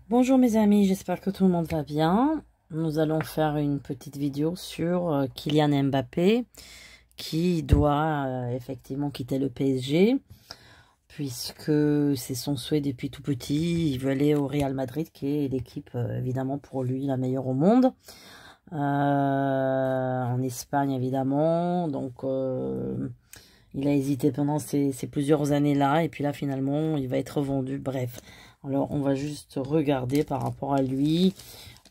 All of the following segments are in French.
Bonjour mes amis, j'espère que tout le monde va bien. Nous allons faire une petite vidéo sur Kylian Mbappé qui doit effectivement quitter le PSG puisque c'est son souhait depuis tout petit. Il veut aller au Real Madrid qui est l'équipe évidemment pour lui la meilleure au monde. En Espagne évidemment, donc il a hésité pendant ces plusieurs années-là et puis là finalement il va être vendu, bref. Alors, on va juste regarder par rapport à lui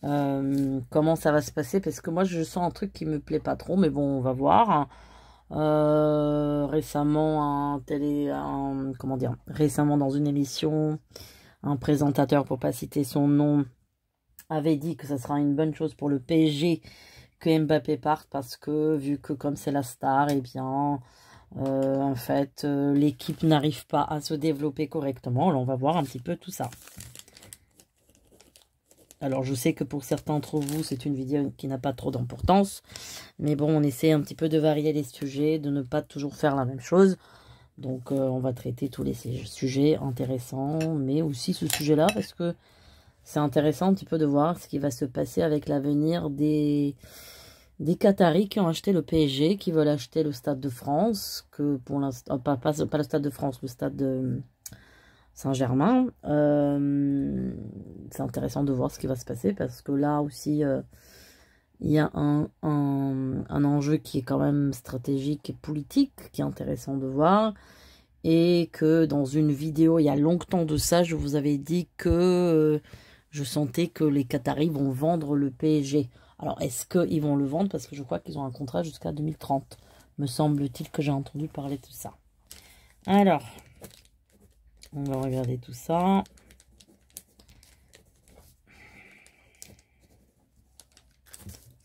comment ça va se passer. Parce que moi, je sens un truc qui me plaît pas trop. Mais bon, on va voir. Récemment, récemment dans une émission, un présentateur, pour pas citer son nom, avait dit que ça sera une bonne chose pour le PSG que Mbappé parte. Parce que, vu que comme c'est la star, eh bien... en fait, l'équipe n'arrive pas à se développer correctement. Alors, on va voir un petit peu tout ça. Alors, je sais que pour certains d'entre vous, c'est une vidéo qui n'a pas trop d'importance. Mais bon, on essaie un petit peu de varier les sujets, de ne pas toujours faire la même chose. Donc, on va traiter tous les sujets intéressants, mais aussi ce sujet-là, parce que c'est intéressant un petit peu de voir ce qui va se passer avec l'avenir des Qataris qui ont acheté le PSG, qui veulent acheter le Stade de France, que pour l'instant, pas le Stade de France, le Stade de Saint-Germain. C'est intéressant de voir ce qui va se passer, parce que là aussi, il y a un enjeu qui est quand même stratégique et politique, qui est intéressant de voir. Et que dans une vidéo, il y a longtemps de ça, je vous avais dit que je sentais que les Qataris vont vendre le PSG. Alors, est-ce qu'ils vont le vendre? Parce que je crois qu'ils ont un contrat jusqu'à 2030. Me semble-t-il que j'ai entendu parler de ça. Alors, on va regarder tout ça.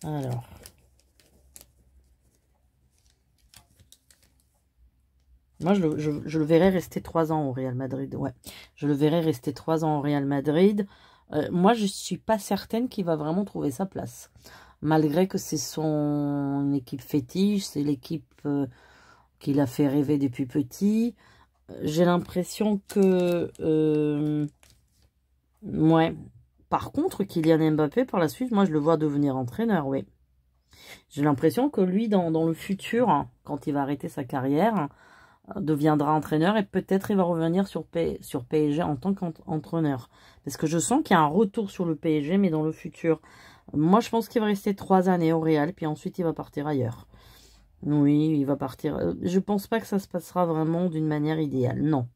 Alors. Moi, je le verrais rester 3 ans au Real Madrid. Ouais, je le verrais rester 3 ans au Real Madrid. Moi, je suis pas certaine qu'il va vraiment trouver sa place. Malgré que c'est son équipe fétiche, c'est l'équipe qu'il a fait rêver depuis petit. J'ai l'impression que... ouais. Par contre, Kylian Mbappé, par la suite, moi, je le vois devenir entraîneur, oui. J'ai l'impression que lui, dans le futur, hein, quand il va arrêter sa carrière, deviendra entraîneur et peut-être il va revenir sur PSG en tant qu'entraîneur. Parce que je sens qu'il y a un retour sur le PSG, mais dans le futur. Moi, je pense qu'il va rester 3 années au Real, puis ensuite il va partir ailleurs. Oui, il va partir. Je pense pas que ça se passera vraiment d'une manière idéale, non.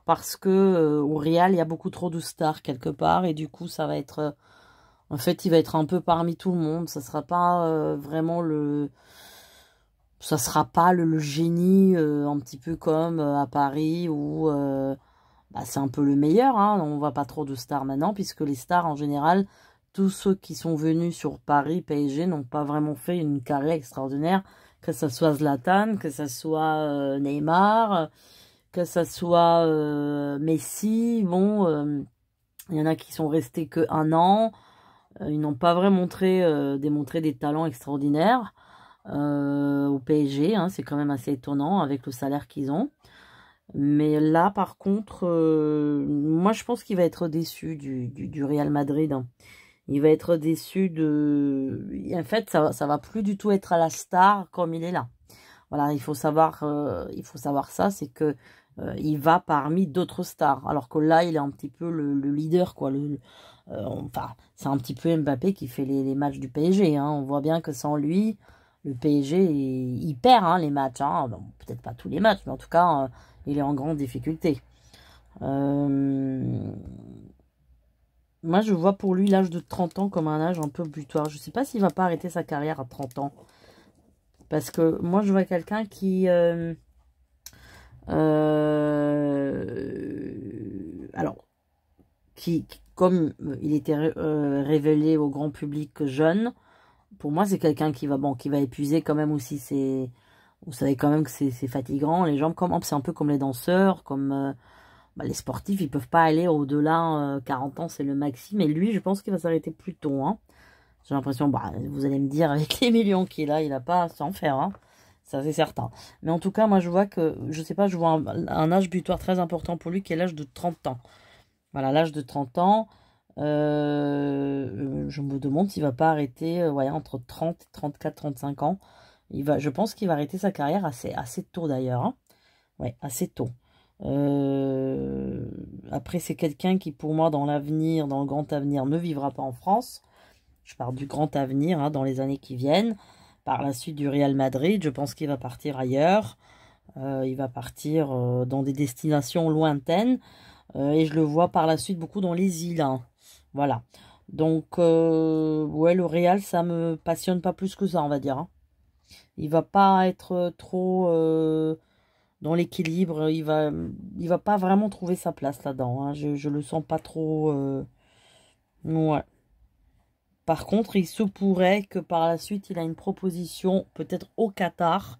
Parce que au Real, il y a beaucoup trop de stars quelque part, et du coup, ça va être... en fait, il va être un peu parmi tout le monde. Ça sera pas vraiment le... ça sera pas le génie, un petit peu comme à Paris, où bah, c'est un peu le meilleur. Hein. On voit pas trop de stars maintenant, puisque les stars, en général, tous ceux qui sont venus sur Paris, PSG, n'ont pas vraiment fait une carrière extraordinaire. Que ce soit Zlatan, que ce soit Neymar, que ce soit Messi. Bon, il y en a qui sont restés que 1 an. Ils n'ont pas vraiment démontré des talents extraordinaires au PSG. Hein, c'est quand même assez étonnant avec le salaire qu'ils ont. Mais là, par contre, moi, je pense qu'il va être déçu du Real Madrid. Hein. Il va être déçu de... En fait, ça va plus du tout être à la star comme il est là. Voilà, il faut savoir ça, c'est que il va parmi d'autres stars. Alors que là, il est un petit peu le leader, quoi. Enfin, c'est un petit peu Mbappé qui fait les matchs du PSG. Hein. On voit bien que sans lui, le PSG, il perd hein, les matchs. Hein. Bon, peut-être pas tous les matchs, mais en tout cas, il est en grande difficulté. Moi, je vois pour lui l'âge de 30 ans comme un âge un peu butoir. Je ne sais pas s'il va pas arrêter sa carrière à 30 ans. Parce que moi, je vois quelqu'un qui... alors, comme il était révélé au grand public jeune, pour moi, c'est quelqu'un qui va épuiser quand même aussi. Vous savez quand même que c'est fatigant. Les jambes, c'est un peu comme les danseurs, comme... bah, les sportifs, ils peuvent pas aller au-delà, 40 ans, c'est le maxi. Mais lui, je pense qu'il va s'arrêter plus tôt. Hein. J'ai l'impression, bah, vous allez me dire, avec les millions qu'il a, il n'a pas à s'en faire. Hein. Ça, c'est certain. Mais en tout cas, moi, je vois que, je sais pas, je vois un âge butoir très important pour lui, qui est l'âge de 30 ans. Voilà, l'âge de 30 ans. Je me demande s'il va pas arrêter ouais, entre 30, 34, 35 ans. Je pense qu'il va arrêter sa carrière assez tôt d'ailleurs. Hein. Ouais, assez tôt. Après, c'est quelqu'un qui, pour moi, dans l'avenir, dans le grand avenir, ne vivra pas en France. Je parle du grand avenir hein, dans les années qui viennent. Par la suite du Real Madrid, je pense qu'il va partir ailleurs. Il va partir dans des destinations lointaines. Et je le vois par la suite beaucoup dans les îles. Hein. Voilà. Donc, ouais, le Real, ça me passionne pas plus que ça, on va dire. Hein. Il va pas être trop dans l'équilibre. Il va pas vraiment trouver sa place là-dedans. Hein. Je le sens pas trop. Ouais. Par contre, il se pourrait que par la suite, il a une proposition, peut-être au Qatar,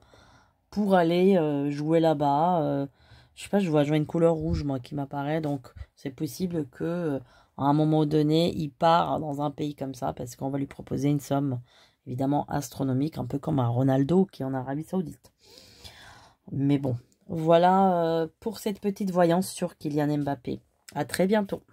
pour aller jouer là-bas. Je sais pas, je vois une couleur rouge, moi, qui m'apparaît. Donc, c'est possible que à un moment donné, il part dans un pays comme ça, parce qu'on va lui proposer une somme, évidemment, astronomique, un peu comme un Ronaldo qui est en Arabie Saoudite. Mais bon, voilà pour cette petite voyance sur Kylian Mbappé. À très bientôt.